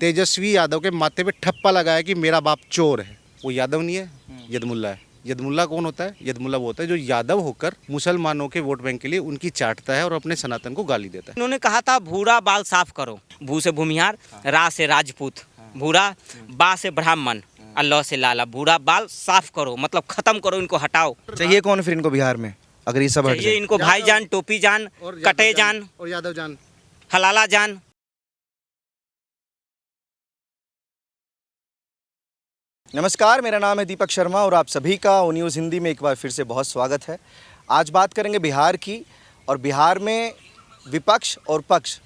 तेजस्वी यादव के माथे पे ठप्पा लगाया कि मेरा बाप चोर है। वो यादव नहीं है, यदमुल्ला है। यदमुल्ला कौन होता है? यदमुल्ला वो होता है जो यादव होकर मुसलमानों के वोट बैंक के लिए उनकी चाटता है और अपने सनातन को गाली देता है। उन्होंने कहा था भूरा बाल साफ करो, भू से भूमिहार, रा से राजपूत, भूरा, बा से ब्राह्मण, अल्लाह से लाला। भूरा बाल साफ करो मतलब खत्म करो, इनको हटाओ। चाहिए कौन फिर इनको बिहार में अगर ये सब हट चाहिए जाए? इनको भाईजान, टोपी जान, कटे जान और यादव जान। हलाला जान। नमस्कार, मेरा नाम है दीपक शर्मा और आप सभी का ओ न्यूज़ हिंदी में एक बार फिर से बहुत स्वागत है। आज बात करेंगे बिहार की और बिहार में विपक्ष और पक्ष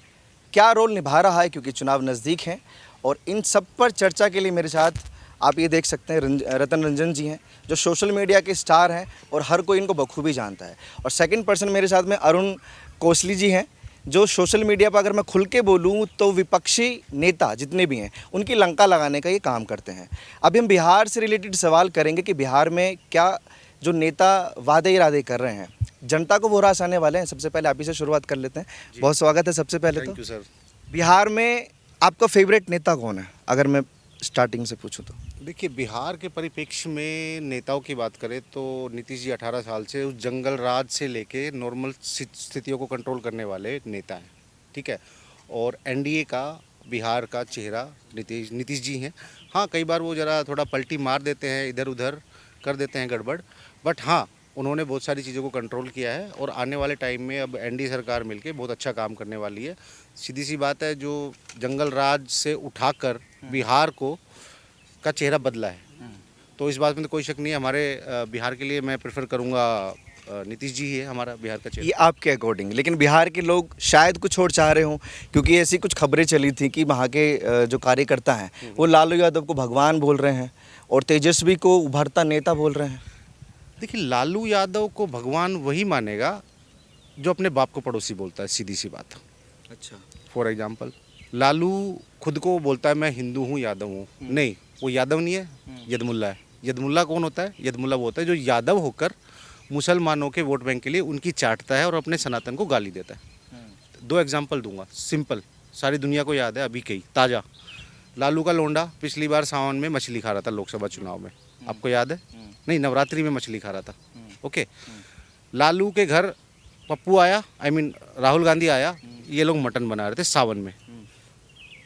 क्या रोल निभा रहा है, क्योंकि चुनाव नज़दीक हैं। और इन सब पर चर्चा के लिए मेरे साथ आप ये देख सकते हैं रतन रंजन जी हैं, जो सोशल मीडिया के स्टार हैं और हर कोई इनको बखूबी जानता है। और सेकंड पर्सन मेरे साथ में अरुण कोसली जी हैं, जो सोशल मीडिया पर अगर मैं खुल के बोलूँ तो विपक्षी नेता जितने भी हैं उनकी लंका लगाने का ये काम करते हैं। अभी हम बिहार से रिलेटेड सवाल करेंगे कि बिहार में क्या जो नेता वादे इरादे कर रहे हैं, जनता को वो रास आने वाले हैं। सबसे पहले आप ही से शुरुआत कर लेते हैं। बहुत स्वागत है सबसे पहले। Thank you sir. बिहार में आपका फेवरेट नेता कौन है अगर मैं स्टार्टिंग से पूछूं तो? देखिए, बिहार के परिप्रेक्ष्य में नेताओं की बात करें तो नीतीश जी 18 साल से उस जंगल राज से लेके नॉर्मल स्थितियों को कंट्रोल करने वाले एक नेता हैं, ठीक है। और एनडीए का बिहार का चेहरा नीतीश जी हैं। हाँ, कई बार वो ज़रा थोड़ा पलटी मार देते हैं, इधर उधर कर देते हैं गड़बड़, बट हाँ, उन्होंने बहुत सारी चीज़ों को कंट्रोल किया है और आने वाले टाइम में अब एनडीए सरकार मिलके बहुत अच्छा काम करने वाली है। सीधी सी बात है, जो जंगल राज से उठाकर बिहार का चेहरा बदला है, तो इस बात में तो कोई शक नहीं है। हमारे बिहार के लिए मैं प्रेफर करूंगा नीतीश जी ही है हमारा बिहार का चेहरा। ये आपके अकॉर्डिंग, लेकिन बिहार के लोग शायद कुछ और चाह रहे हों, क्योंकि ऐसी कुछ खबरें चली थी कि वहाँ के जो कार्यकर्ता हैं वो लालू यादव को भगवान बोल रहे हैं और तेजस्वी को उभरता नेता बोल रहे हैं। देखिए, लालू यादव को भगवान वही मानेगा जो अपने बाप को पड़ोसी बोलता है, सीधी सी बात। अच्छा, फॉर एग्जाम्पल, लालू खुद को बोलता है मैं हिंदू हूँ, यादव हूँ। नहीं, वो यादव नहीं है, यदमुल्ला है। यदमुल्ला कौन होता है? यदमुल्ला वो होता है जो यादव होकर मुसलमानों के वोट बैंक के लिए उनकी चाटता है और अपने सनातन को गाली देता है। 2 एग्जाम्पल दूंगा, सिंपल, सारी दुनिया को याद है, अभी कई ताज़ा। लालू का लोंडा पिछली बार सावन में मछली खा रहा था लोकसभा चुनाव में, आपको याद है? नहीं, नवरात्रि में मछली खा रहा था। ओके, लालू के घर पप्पू आया, राहुल गांधी आया, ये लोग मटन बना रहे थे सावन में।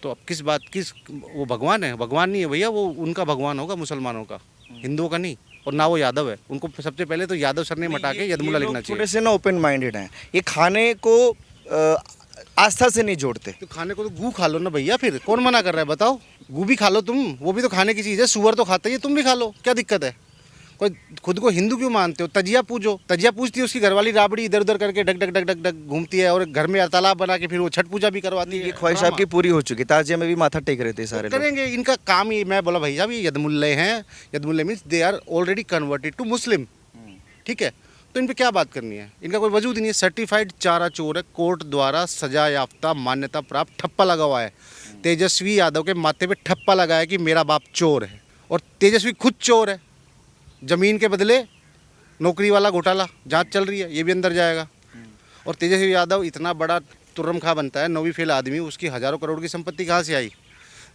तो अब किस वो भगवान है? भगवान नहीं है भैया, वो उनका भगवान होगा मुसलमानों का, हिंदुओं का नहीं। और ना वो यादव है, उनको सबसे पहले तो यादव सर ने हटा के यदमुल्ला लिखना चाहिए। थोड़े से ना ओपन माइंडेड हैं, ये खाने को आस्था से नहीं जोड़ते। तो खाने को तो गू खा लो ना भैया, फिर कौन मना कर रहा है बताओ? गू भी खा लो तुम, वो भी तो खाने की चीज़ है। सुअर तो खाता ही है, तुम भी खा लो, क्या दिक्कत है? कोई खुद को हिंदू क्यों मानते हो? तजिया पूजो, तजिया पूजती है उसकी घरवाली राबड़ी इधर उधर करके ढक ढक ढक ढक ढक घूमती है और घर में तालाब बना के फिर वो छठ पूजा भी करवाती है। ये ख्वाहिश आपकी पूरी हो चुकी है, ताजिया में भी माथा टेक रहे थे सारे लोग। करेंगे, इनका काम ही। मैं बोला भैया ये यदमुल्ले हैं, यदमुल्ले means they are already converted to Muslim, ठीक है। तो इन पर क्या बात करनी है? इनका कोई वजूद नहीं है। सर्टिफाइड चारा चोर है, कोर्ट द्वारा सजा याफ्ता मान्यता प्राप्त ठप्पा लगा हुआ है। तेजस्वी यादव के माथे पे ठप्पा लगाया कि मेरा बाप चोर है, और तेजस्वी खुद चोर है। ज़मीन के बदले नौकरी वाला घोटाला जांच चल रही है, ये भी अंदर जाएगा। और तेजस्वी यादव इतना बड़ा तुर्रम खा बनता है, 9वीं फेल आदमी, उसकी हज़ारों करोड़ की संपत्ति कहाँ से आई?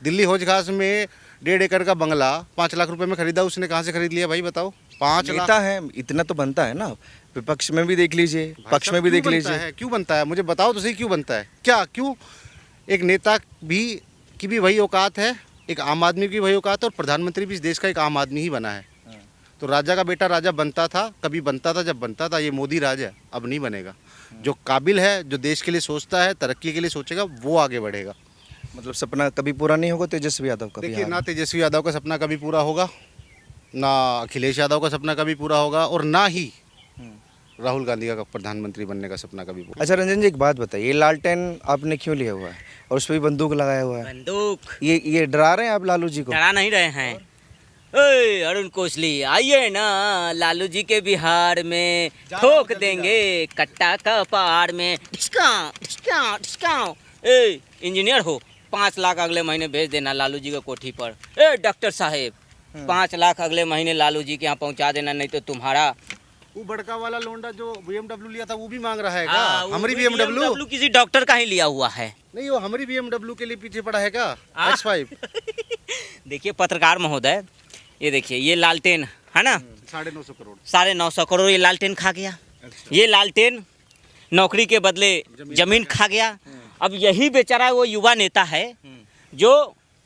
दिल्ली हौज खास में 1.5 एकड़ का बंगला 5 लाख रुपए में खरीदा, उसने कहाँ से खरीद लिया भाई बताओ? 5 लाख। नेता है, इतना तो बनता है ना। विपक्ष में भी देख लीजिए, पक्ष में भी देख लीजिए। क्यों बनता है? मुझे बताओ तो सही, क्यों बनता है? क्या क्यों? एक नेता की भी वही औकात है, एक आम आदमी की वही औकात है, और प्रधानमंत्री भी इस देश का एक आम आदमी ही बना है। तो राजा का बेटा राजा बनता था, कभी बनता था जब बनता था। ये मोदी राज है, अब नहीं बनेगा। जो काबिल है, जो देश के लिए सोचता है, तरक्की के लिए सोचेगा, वो आगे बढ़ेगा। मतलब सपना कभी पूरा नहीं होगा तेजस्वी यादव का? देखिए, ना तेजस्वी यादव का सपना कभी पूरा होगा, ना अखिलेश यादव का सपना कभी पूरा होगा, और ना ही राहुल गांधी का प्रधानमंत्री बनने का सपना कभी पूरा। अच्छा रंजन जी, एक बात बताइए, ये लालटेन आपने क्यों लिया हुआ है और उस पर भी बंदूक लगाया हुआ है? बंदूक ये डरा रहे हैं आप लालू जी को? डरा नहीं रहे हैं। ओए अरुण कोसली, आइए ना लालू जी के बिहार में, ठोक देंगे कट्टा का पार में। ए इंजीनियर हो, 5 लाख अगले महीने भेज देना लालू जी के कोठी पर। ए डॉक्टर साहेब, 5 लाख अगले महीने लालू जी के यहाँ पहुँचा देना, नहीं तो तुम्हारा वो बड़का वाला लोंडा जो BMW लिया था वो भी मांग रहा है हाँ, क्या? वो हमारी भी BMW BMW किसी डॉक्टर का ही लिया हुआ है। नहीं, वो हमारी BMW के लिए पीछे पड़ा है क्या? हाँ। X5 देखिए पत्रकार महोदय, ये देखिए ये लालटेन है ना, 950 करोड़। 950 करोड़ ये लालटेन खा गया। ये लालटेन नौकरी के बदले जमीन खा गया। अब यही बेचारा वो युवा नेता है जो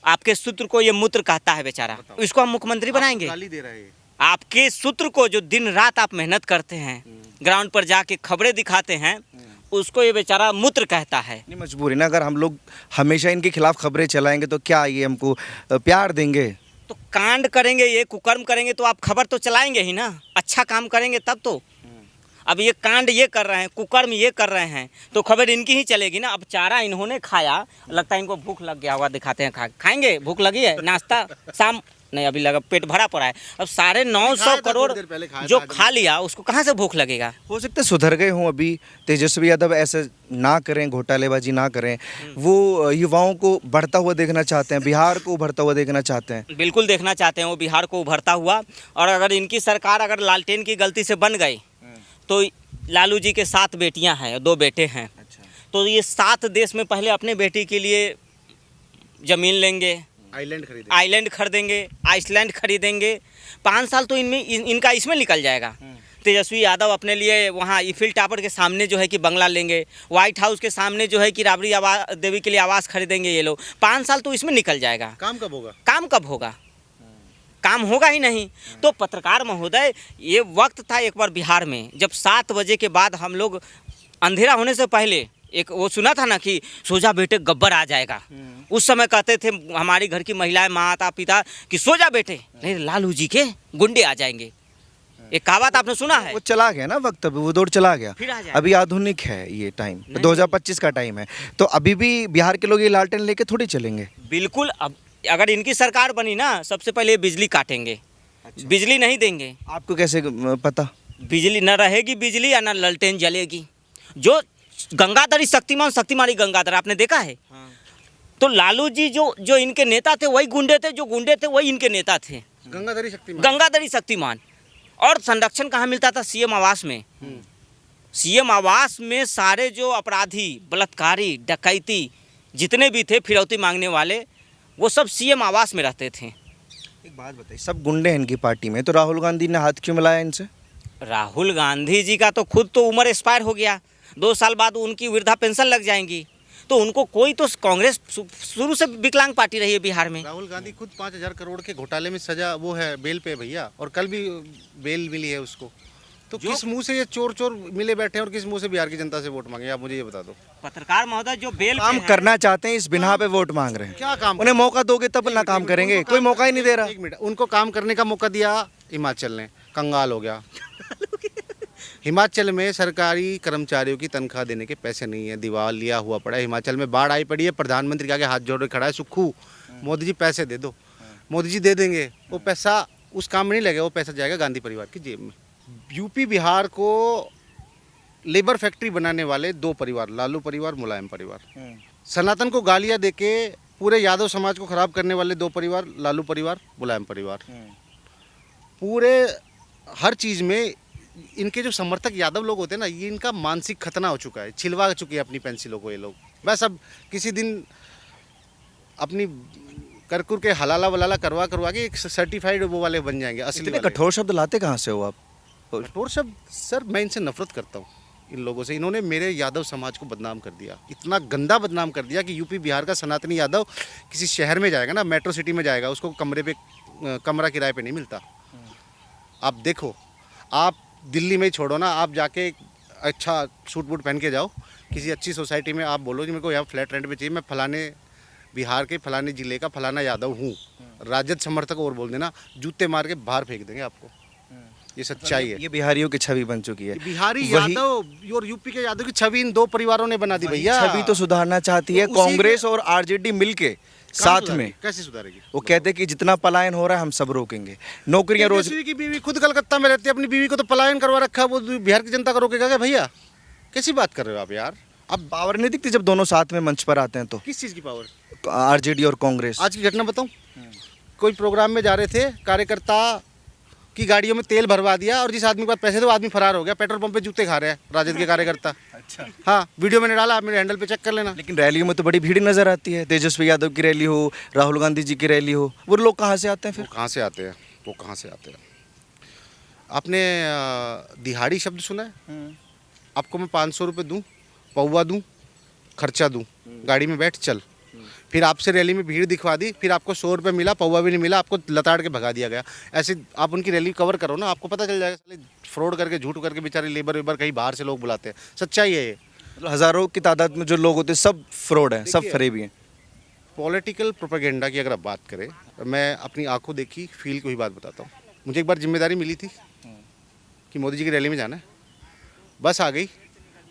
आपके सूत्र को ये मूत्र कहता है बेचारा, इसको हम मुख्यमंत्री बनाएंगे। गाली दे रहे हैं। आपके सूत्र को जो दिन रात आप मेहनत करते हैं, ग्राउंड पर जाके खबरें दिखाते हैं, उसको ये बेचारा मूत्र कहता है। नहीं, मजबूरी ना, अगर हम लोग हमेशा इनके खिलाफ खबरें चलाएंगे तो क्या ये हमको प्यार देंगे? तो कांड करेंगे, ये कुकर्म करेंगे तो आप खबर तो चलाएंगे ही ना, अच्छा काम करेंगे तब तो। अब ये कांड ये कर रहे हैं, कुकर्म ये कर रहे हैं, तो खबर इनकी ही चलेगी ना। अब चारा इन्होंने खाया, लगता है इनको भूख लग गया होगा, दिखाते हैं खाएंगे। भूख लगी है, नाश्ता शाम नहीं अभी लगा, पेट भरा पड़ा है। अब 950 करोड़ जो खा लिया उसको कहाँ से भूख लगेगा? हो सकता है सुधर गए हों अभी, तेजस्वी यादव ऐसे ना करें, घोटालेबाजी ना करें, वो युवाओं को बढ़ता हुआ देखना चाहते हैं, बिहार को उभरता हुआ देखना चाहते हैं। बिल्कुल देखना चाहते हैं वो बिहार को उभरता हुआ। और अगर इनकी सरकार अगर लालटेन की गलती से बन गई तो लालू जी के 7 बेटियां हैं, 2 बेटे हैं। अच्छा। तो ये 7 देश में पहले अपने बेटी के लिए ज़मीन लेंगे, आइलैंड खरीदेंगे, आइसलैंड खरीदेंगे। 5 साल तो इनका इसमें निकल जाएगा। तेजस्वी यादव अपने लिए वहाँ ईफिल टावर के सामने जो है कि बंगला लेंगे, व्हाइट हाउस के सामने जो है कि राबड़ी देवी के लिए आवास खरीदेंगे। ये लोग 5 साल तो इसमें निकल जाएगा। काम कब होगा? काम कब होगा? काम होगा ही नहीं। तो पत्रकार महोदय, ये वक्त था एक बार बिहार में जब 7 बजे के बाद हम लोग अंधेरा होने से पहले एक वो सुना था ना कि सो जा बेटे गब्बर आ जाएगा। उस समय कहते थे हमारी घर की महिलाएं, माता पिता कि सो जा बेटे, नहीं लालू जी के गुंडे आ जाएंगे। एक कहावत आपने सुना है? वो चला गया ना वक्त, अभी वो दौर चला गया। फिर आ जाएगा। अभी आधुनिक है ये टाइम, 2025 का टाइम है, तो अभी भी बिहार के लोग ये लालटेन लेके थोड़ी चलेंगे। बिल्कुल। अब अगर इनकी सरकार बनी ना, सबसे पहले बिजली काटेंगे। बिजली नहीं देंगे। आपको कैसे पता? बिजली न रहेगी, बिजली या न लालटेन जलेगी। जो गंगाधरी शक्तिमान ही गंगाधर आपने देखा है। तो लालू जी जो इनके नेता थे वही गुंडे थे, जो गुंडे थे वही इनके नेता थे। गंगाधरी शक्तिमान। और संरक्षण कहाँ मिलता था? सीएम आवास में। सीएम आवास में सारे जो अपराधी, बलात्कारी, डकैती जितने भी थे, फिरौती मांगने वाले, वो सब सीएम आवास में रहते थे। एक बात बताइए, सब गुंडे हैं इनकी पार्टी में, तो राहुल गांधी ने हाथ क्यों मिलाया इनसे? राहुल गांधी जी का तो खुद तो उम्र एक्सपायर हो गया, 2 साल बाद उनकी वृद्धा पेंशन लग जाएंगी। तो उनको कोई तो, कांग्रेस शुरू से विकलांग पार्टी रही है बिहार में। राहुल गांधी खुद 5000 करोड़ के घोटाले में सजा वो है, बेल पे भैया, और कल भी बेल मिली है उसको। तो किस मुंह से ये चोर मिले बैठे हैं और किस मुंह से बिहार की जनता से वोट मांगे? आप मुझे ये बता दो। पत्रकार महोदय, जो बेल काम करना चाहते हैं, इस बिना पे वोट मांग रहे हैं। क्या काम? उन्हें मौका दोगे तब ना काम करेंगे, कोई मौका ही नहीं दे रहा। 1 मिनट, उनको काम करने का मौका दिया हिमाचल ने, कंगाल हो गया। हिमाचल में सरकारी कर्मचारियों की तनख्वाह देने के पैसे नहीं है, दिवालिया हुआ पड़ा है। हिमाचल में बाढ़ आई पड़ी है, प्रधानमंत्री के आगे हाथ जोड़ के खड़ा है सुक्खू, मोदी जी पैसे दे दो। मोदी जी दे देंगे, वो पैसा उस काम में नहीं लगेगा, वो पैसा जाएगा गांधी परिवार की जेब में। यूपी बिहार को लेबर फैक्ट्री बनाने वाले 2 परिवार, लालू परिवार, मुलायम परिवार। सनातन को गालियां देके पूरे यादव समाज को खराब करने वाले 2 परिवार, लालू परिवार, मुलायम परिवार। पूरे हर चीज़ में इनके जो समर्थक यादव लोग होते हैं ना, ये इनका मानसिक खतना हो चुका है, छिलवा चुकी है अपनी पेंसिलों को ये लोग। बस अब किसी दिन अपनी करकुर के हलाला वलाला करवा के एक सर्टिफाइड वो वाले बन जाएंगे, असली इतने वाले। कठोर शब्द लाते कहाँ से हो आप? कठोर शब्द सर, मैं इनसे नफरत करता हूँ, इन लोगों से। इन्होंने मेरे यादव समाज को बदनाम कर दिया, इतना गंदा बदनाम कर दिया कि यूपी बिहार का सनातनी यादव किसी शहर में जाएगा ना, मेट्रो सिटी में जाएगा, उसको कमरा किराए पे नहीं मिलता। आप देखो, आप दिल्ली में ही छोड़ो ना, आप जाके अच्छा सूट बूट पहन के जाओ किसी अच्छी सोसाइटी में, आप बोलो कि मेरे को यहाँ फ्लैट रेंट पे चाहिए, मैं फलाने बिहार के फलाने ज़िले का फलाना यादव हूँ, राजद समर्थक और बोल देना, जूते मार के बाहर फेंक देंगे आपको। ये सच्चाई है। ये बिहारियों की छवि बन चुकी है। बिहारी यादव और यूपी के यादव की छवि इन 2 परिवारों ने बना दी भैया। छवि तो सुधारना चाहती है कांग्रेस और आरजेडी मिलके साथ में। कैसे सुधारेगी? वो कहते हैं कि जितना पलायन हो रहा है हम सब रोकेंगे, नौकरियां रोज। तेजस्वी की बीवी खुद कलकत्ता में रहती है, अपनी बीवी को तो पलायन करवा रखा है, वो बिहार की जनता को रोकेगा क्या भैया? कैसी बात कर रहे हो आप यार? अब पावर नहीं दिखती जब दोनों साथ में मंच पर आते हैं तो? किस चीज़ की पावर? आरजेडी और कांग्रेस। आज की घटना बताऊं, कोई प्रोग्राम में जा रहे थे, कार्यकर्ता सबकी गाड़ियों में तेल भरवा दिया और जिस आदमी के पास पैसे थे वो आदमी फरार हो गया, पेट्रोल पंप पे जूते खा रहे हैं राजद के कार्यकर्ता। अच्छा, हाँ, वीडियो मैंने डाला, आप मेरे हैंडल पे चेक कर लेना। लेकिन रैलियों में तो बड़ी भीड़ नजर आती है। तेजस्वी यादव की रैली हो, राहुल गांधी जी की रैली हो, वो लोग कहाँ से आते हैं वो फिर? कहाँ से आते हैं? वो कहाँ से आते हैं? आपने दिहाड़ी शब्द सुना है? आपको मैं 500 रुपये दूँ, पौवा दूँ, खर्चा दूँ, गाड़ी में बैठ चल, फिर आपसे रैली में भीड़ दिखवा दी, फिर आपको 100 रुपये मिला, पौवा भी नहीं मिला, आपको लताड़ के भगा दिया गया। ऐसे आप उनकी रैली कवर करो ना, आपको पता चल जाएगा। साले फ्रॉड करके, झूठ करके बेचारे लेबर वेबर कहीं बाहर से लोग बुलाते हैं। सच्चाई है ये। मतलब हजारों की तादाद में जो लोग होते हैं सब फ्रॉड है, सब देखिए, फरेबी हैं। पॉलिटिकल प्रोपेगेंडा की अगर आप बात करें, मैं अपनी आंखों देखी फील को ही बात बताता हूँ। मुझे एक बार जिम्मेदारी मिली थी कि मोदी जी की रैली में जाना है, बस आ गई,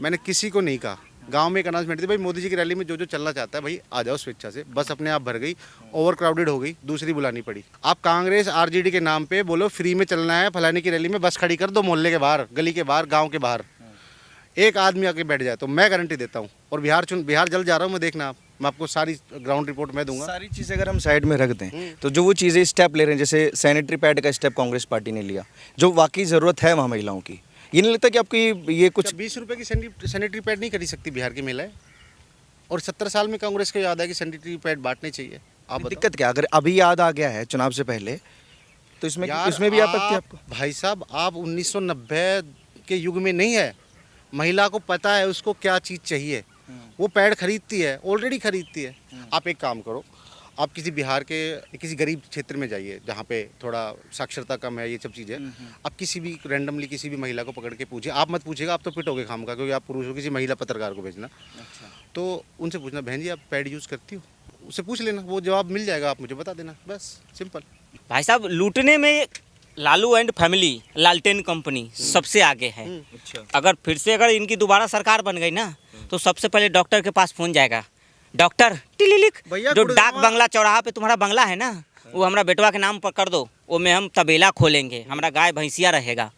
मैंने किसी को नहीं कहा। गांव में एक अनाउंसमेंट थी, भाई मोदी जी की रैली में जो जो चलना चाहता है भाई आ जाओ स्वेच्छा से, बस अपने आप भर गई, ओवर क्राउडेड हो गई, दूसरी बुलानी पड़ी। आप कांग्रेस आरजेडी के नाम पे बोलो फ्री में चलना है फलाने की रैली में, बस खड़ी कर दो मोहल्ले के बाहर, गली के बाहर, गाँव के बाहर, एक आदमी आके बैठ जाए तो मैं गारंटी देता हूँ। और बिहार जल्द जा रहा हूँ मैं, देखना आप, मैं आपको सारी ग्राउंड रिपोर्ट मैं दूंगा। सारी चीज़ें अगर हम साइड में रख दें तो जो वो चीज़ें स्टेप ले रहे हैं, जैसे सैनिटरी पैड का स्टेप कांग्रेस पार्टी ने लिया, जो वाकई ज़रूरत है वहाँ महिलाओं की, ये नहीं लगता कि आपकी ये कुछ 20 रुपए की सैनिटरी पैड नहीं खरीद सकती बिहार की महिलाएं? और 70 साल में कांग्रेस को याद है कि सैनिटरी पैड बांटने चाहिए। आप बताओ। दिक्कत क्या? अगर अभी याद आ गया है चुनाव से पहले, तो इसमें यार, इसमें भी आपत्ति आपको? भाई साहब, आप 1990 के युग में नहीं है। महिला को पता है उसको क्या चीज़ चाहिए, वो पैड खरीदती है, ऑलरेडी खरीदती है। आप एक काम करो, आप किसी बिहार के किसी गरीब क्षेत्र में जाइए जहाँ पे थोड़ा साक्षरता कम है, ये सब चीज़ें, आप किसी भी रैंडमली किसी भी महिला को पकड़ के पूछिए, आप मत पूछिएगा, आप तो पिटोगे खाम का, क्योंकि आप पुरुष हो, किसी महिला पत्रकार को भेजना। तो उनसे पूछना, बहन जी आप पैड यूज़ करती हो? उससे पूछ लेना, वो जवाब मिल जाएगा, आप मुझे बता देना, बस सिंपल। भाई साहब, लूटने में लालू एंड फैमिली, लालटेन कंपनी सबसे आगे है। अच्छा, अगर फिर से अगर इनकी दोबारा सरकार बन गई ना, तो सबसे पहले डॉक्टर के पास फोन जाएगा, डॉक्टर टिलिलिक, भैया, जो गुड़गांव- डाक बंगला चौराहा पे तुम्हारा बंगला है ना, वो हमारा बेटवा के नाम पर कर दो, वो में हम तबेला खोलेंगे, हमारा गाय भैंसिया रहेगा।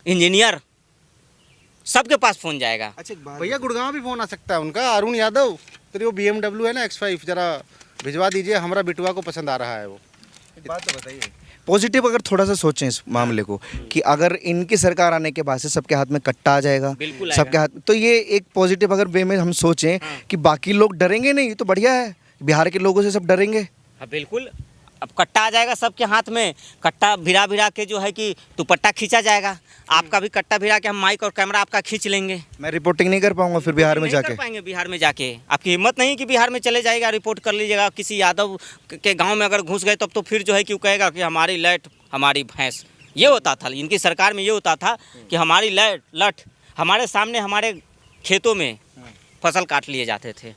इंजीनियर, सबके पास फोन जाएगा। अच्छा भैया गुड़गांव भी फोन आ सकता है उनका, अरुण यादव, तेरी वो BMW है ना X5, जरा भिजवा दीजिए, हमारा बिटवा को पसंद आ रहा है वो। बात तो बताइए। पॉजिटिव अगर थोड़ा सा सोचें इस मामले को, कि अगर इनकी सरकार आने के बाद से सबके हाथ में कट्टा आ जाएगा, बिल्कुल आएगा। सबके हाथ, तो ये एक पॉजिटिव अगर वे में हम सोचें कि बाकी लोग डरेंगे नहीं, ये तो बढ़िया है, बिहार के लोगों से सब डरेंगे। हाँ बिल्कुल, अब कट्टा आ जाएगा सबके हाथ में, कट्टा भिरा भिरा के जो है कि दुपट्टा खींचा जाएगा, आपका भी कट्टा भिरा के हम माइक और कैमरा आपका खींच लेंगे। मैं रिपोर्टिंग नहीं कर पाऊंगा फिर बिहार में नहीं जाके? कर पाएंगे बिहार में जाके, आपकी हिम्मत नहीं कि बिहार में चले जाएगा रिपोर्ट कर लीजिएगा। किसी यादव के गांव में अगर घुस गए तब तो फिर जो है कि वो कहेगा कि हमारी लैट हमारी भैंस, ये होता था इनकी सरकार में, ये होता था कि हमारी लट हमारे सामने हमारे खेतों में फसल काट लिए जाते थे।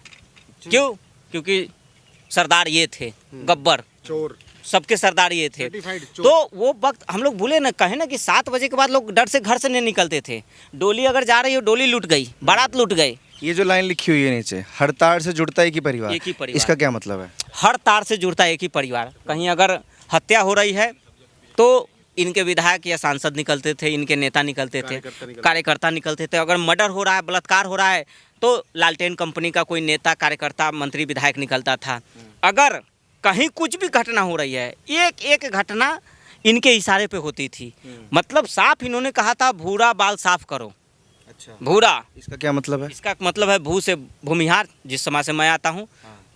क्यों? क्योंकि सरदार ये थे, गब्बर, चोर, सबके सरदार ये थे। Certified चोर। तो वो वक्त हम लोग भूले ना, कहे ना कि 7 बजे के बाद लोग डर से घर से नहीं निकलते थे। डोली अगर जा रही हो, डोली लूट गई, बारात लूट गए। ये जो लाइन लिखी हुई है नीचे, हर तार से जुड़ता है एक ही परिवार, एक ही परिवार। इसका क्या मतलब है? हर तार से जुड़ता है एक ही परिवार। कहीं अगर हत्या हो रही है तो इनके विधायक या सांसद निकलते थे, इनके नेता निकलते थे, कार्यकर्ता निकलते थे। अगर मर्डर हो रहा है, बलात्कार हो रहा है, तो लालटेन कंपनी का कोई नेता, कार्यकर्ता, मंत्री, विधायक निकलता था। अगर कहीं कुछ भी घटना हो रही है, एक एक घटना इनके इशारे पे होती थी। मतलब साफ इन्होंने कहा था, भूरा बाल साफ करो। अच्छा, भूरा, इसका क्या मतलब है? इसका मतलब है भू से भूमिहार, जिस समाज से मैं आता हूँ।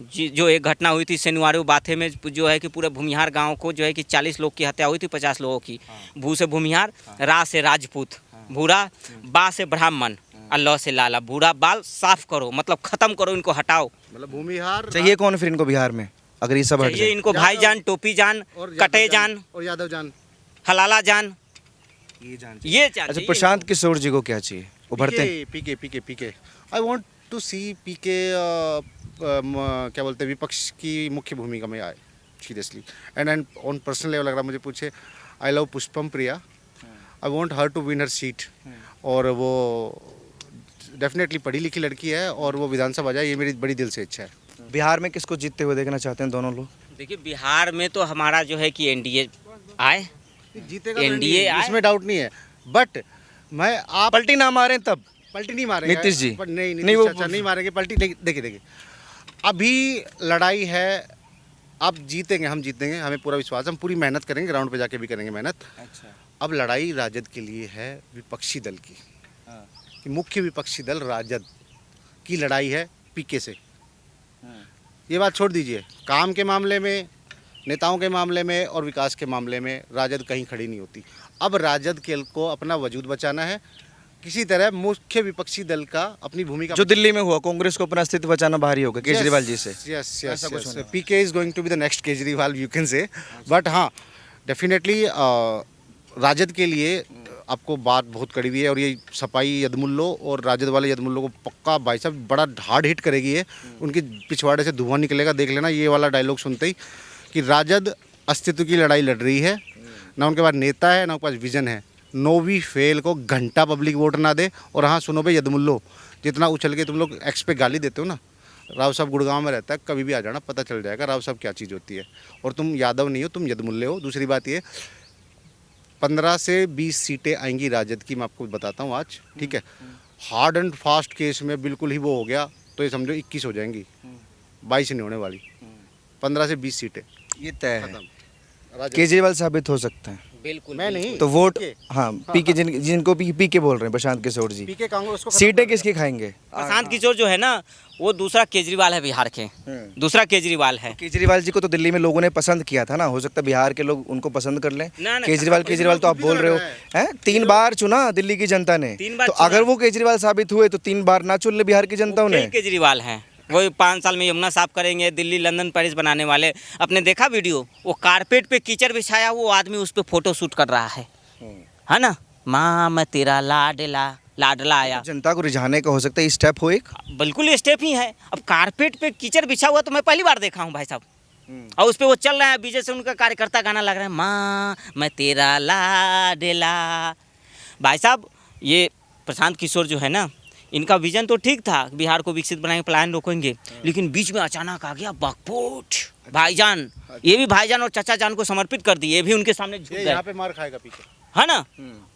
जो एक घटना हुई थी शनिवार बाथे में, जो है कि पूरे भूमिहार गांव को जो है कि 40 लोग की हत्या हुई थी, 50 लोगों की। भू से भूमिहार, रा से राजपूत, भूरा, बा से ब्राह्मण, अल्लाह से लाला। भूरा बाल साफ करो मतलब खत्म करो, इनको हटाओ। मतलब भूमिहार चाहिए कौन फिर इनको बिहार में, अगर ये सब हट चाहिए जाए? इनको भाईजान, टोपी जान, कटे जान, और यादव जान, हलाला जान, ये जान। ये जान। अच्छा, चाहिए प्रशांत किशोर जी को क्या चाहिए? उभरते हैं? पीके आई वांट टू सी पीके क्या बोलते हैं, विपक्ष की मुख्य भूमिका में आए seriously. And on personal level अगर मुझे पूछे, I love Pushpam Priya, I want her to win her seat. और वो डेफिनेटली पढ़ी लिखी लड़की है और वो विधानसभा जाए, ये मेरी बड़ी दिल से इच्छा है। बिहार में किसको जीतते हुए देखना चाहते हैं दोनों लोग? देखिए, बिहार में तो हमारा जो है कि एनडीए आए, जीतेगा NDA आए। इसमें डाउट नहीं है, बट मैं आप पलटी ना मारें तब पलटी नहीं मारेंगे नीतीश जी? पर नहीं नहीं, वो- चाचा नहीं मारेंगे पलटी। देखिए अभी लड़ाई है आप जीतेंगे, हम जीतेंगे, हमें पूरा विश्वास है। हम पूरी मेहनत करेंगे, ग्राउंड पे जाके भी करेंगे मेहनत। अच्छा। अब लड़ाई राजद के लिए है, विपक्षी दल की। कि मुख्य विपक्षी दल राजद की लड़ाई है पीके से। ये बात छोड़ दीजिए, काम के मामले में, नेताओं के मामले में और विकास के मामले में राजद कहीं खड़ी नहीं होती। अब राजद के को अपना वजूद बचाना है, किसी तरह मुख्य विपक्षी दल का अपनी भूमिका जो दिल्ली में हुआ, कांग्रेस को अपना अस्तित्व बचाना भारी होगा केजरीवाल जी से। Yes yes, PK is going to be the next Kejriwal, you can say. But हाँ, डेफिनेटली राजद के लिए आपको बात बहुत कड़ी हुई है, और ये सपाई यदमुल्लो और राजद वाले यदमुल्लो को पक्का भाई साहब बड़ा हार्ड हिट करेगी ये। उनके पिछवाड़े से धुआं निकलेगा, देख लेना ये वाला डायलॉग सुनते ही, कि राजद अस्तित्व की लड़ाई लड़ रही है। ना उनके पास नेता है, ना उनके पास विजन है। नो वी फेल को घंटा पब्लिक वोट ना दे। और हाँ सुनो भाई यदमुल्लो, जितना उछल के तुम लोग एक्स पे गाली देते हो ना, राव साहब गुड़गांव में रहता है, कभी भी आ जाना, पता चल जाएगा राव साहब क्या चीज़ होती है। और तुम यादव नहीं हो, तुम यदमुल्ले हो। दूसरी बात ये, 15 से 20 सीटें आएंगी राजद की, मैं आपको बताता हूँ आज, ठीक है। हार्ड एंड फास्ट केस में बिल्कुल ही वो हो गया तो ये समझो 21 हो जाएंगी, 22 नहीं होने वाली। 15 से 20 सीटें ये तय है। राजद। केजरीवाल साबित हो सकते हैं। बिल्कुल मैं नहीं तो वोट, पीके। हाँ पीके, जिनको पीके बोल रहे हैं, प्रशांत किशोर जी, पीके कांग्रेस को सीटें किसकी खाएंगे? प्रशांत किशोर जो है ना, वो दूसरा केजरीवाल है बिहार के, दूसरा केजरीवाल है। केजरीवाल जी को तो दिल्ली में लोगों ने पसंद किया था ना, हो सकता है बिहार के लोग उनको पसंद कर लें। ना, केजरीवाल तो आप बोल रहे हो हैं, 3 बार चुना दिल्ली की जनता ने, 3 बार तो चुना। अगर वो केजरीवाल साबित हुए तो 3 बार ना चुन ले बिहार की जनता कई उन्हें। केजरीवाल हैं, वही 5 साल में यमुना साफ करेंगे, दिल्ली लंदन पेरिस बनाने वाले। आपने देखा वीडियो, वो कारपेट पे कीचड़ बिछाया, वो आदमी उस पर फोटो शूट कर रहा है ना। माँ मैं तेरा लाडला आया। जनता को रिझाने का हो सकता है स्टेप हो एक। बिल्कुल ये स्टेप ही है। अब कारपेट पे कीचड़ बिछा हुआ तो मैं पहली बार देखा हूँ भाई साहब। और उस पर वो चल रहा है, विजय से उनका कार्यकर्ता गाना लग रहा है, माँ मैं तेरा लाडला। भाई साहब ये प्रशांत किशोर जो है ना, इनका विजन तो ठीक था, बिहार को विकसित बनाएंगे, पलायन रोकेंगे, लेकिन बीच में अचानक आ गया बागपोट। भाईजान, ये भी भाईजान और चाचा जान को समर्पित कर दिए, ये भी उनके सामने झुक ये गए, यहाँ पे मार खाएगा पीके, है ना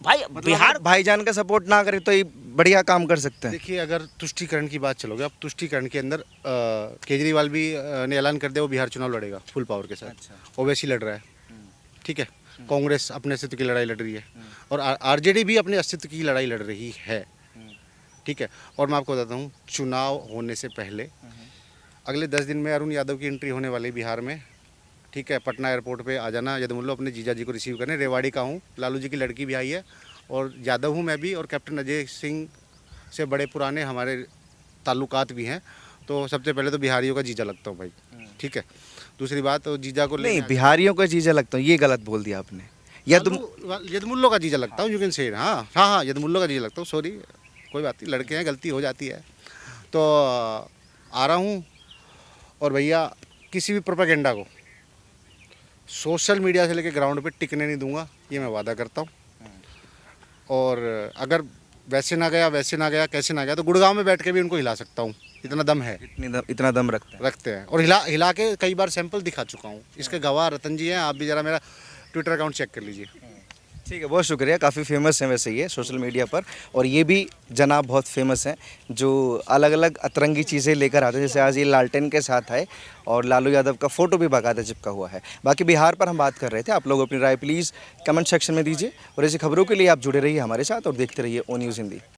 भाई। बिहार भाईजान का सपोर्ट ना करे तो ये बढ़िया काम कर सकते हैं। देखिए, अगर तुष्टीकरण की बात चलोगे, अब तुष्टीकरण के अंदर केजरीवाल भी ने ऐलान कर दिया वो बिहार चुनाव लड़ेगा फुल पावर के साथ। ओवैसी लड़ रहा है, ठीक है। कांग्रेस अपने अस्तित्व की लड़ाई लड़ रही है, और आरजेडी भी अपने अस्तित्व की लड़ाई लड़ रही है, ठीक है। और मैं आपको बताता हूँ, चुनाव होने से पहले अगले 10 दिन में अरुण यादव की एंट्री होने वाली बिहार में, ठीक है। पटना एयरपोर्ट पे आ जाना, यदमुल्लो अपने जीजा जी को रिसीव करने। रेवाड़ी का हूँ, लालू जी की लड़की भी आई है, और यादव हूँ मैं भी, और कैप्टन अजय सिंह से बड़े पुराने हमारे ताल्लुकात भी हैं। तो सबसे पहले तो बिहारियों का जीजा लगता हूँ भाई, ठीक है। दूसरी बात, तो जीजा को नहीं, बिहारियों का जीजा लगता हूँ, ये गलत बोल दिया आपने। यदमुल्लो का जीजा लगता हूँ, यू कैन से। हाँ हाँ हाँ, यदमुल्लो का जीजा लगता हूँ, सॉरी, कोई बात नहीं, लड़के हैं, गलती हो जाती है। तो आ रहा हूँ, और भैया किसी भी प्रोपेगेंडा को सोशल मीडिया से लेकर ग्राउंड पे टिकने नहीं दूंगा, ये मैं वादा करता हूँ। और अगर वैसे ना गया, वैसे ना गया, कैसे ना गया, तो गुड़गांव में बैठ के भी उनको हिला सकता हूँ, इतना दम है। इतना दम रखते हैं, और हिला के कई बार सैंपल दिखा चुका हूँ। इसके गवाह रतन जी हैं, आप भी ज़रा मेरा ट्विटर अकाउंट चेक कर लीजिए। ठीक है, बहुत शुक्रिया। काफ़ी फेमस हैं वैसे ये सोशल मीडिया पर, और ये भी जनाब बहुत फेमस हैं जो अलग अलग अतरंगी चीज़ें लेकर आते हैं। जैसे आज ये लालटेन के साथ आए, और लालू यादव का फ़ोटो भी बाकायदा चिपका हुआ है। बाकी बिहार पर हम बात कर रहे थे, आप लोग अपनी राय प्लीज़ कमेंट सेक्शन में दीजिए, और ऐसी खबरों के लिए आप जुड़े रहिए हमारे साथ और देखते रहिए ओ न्यूज़ हिंदी।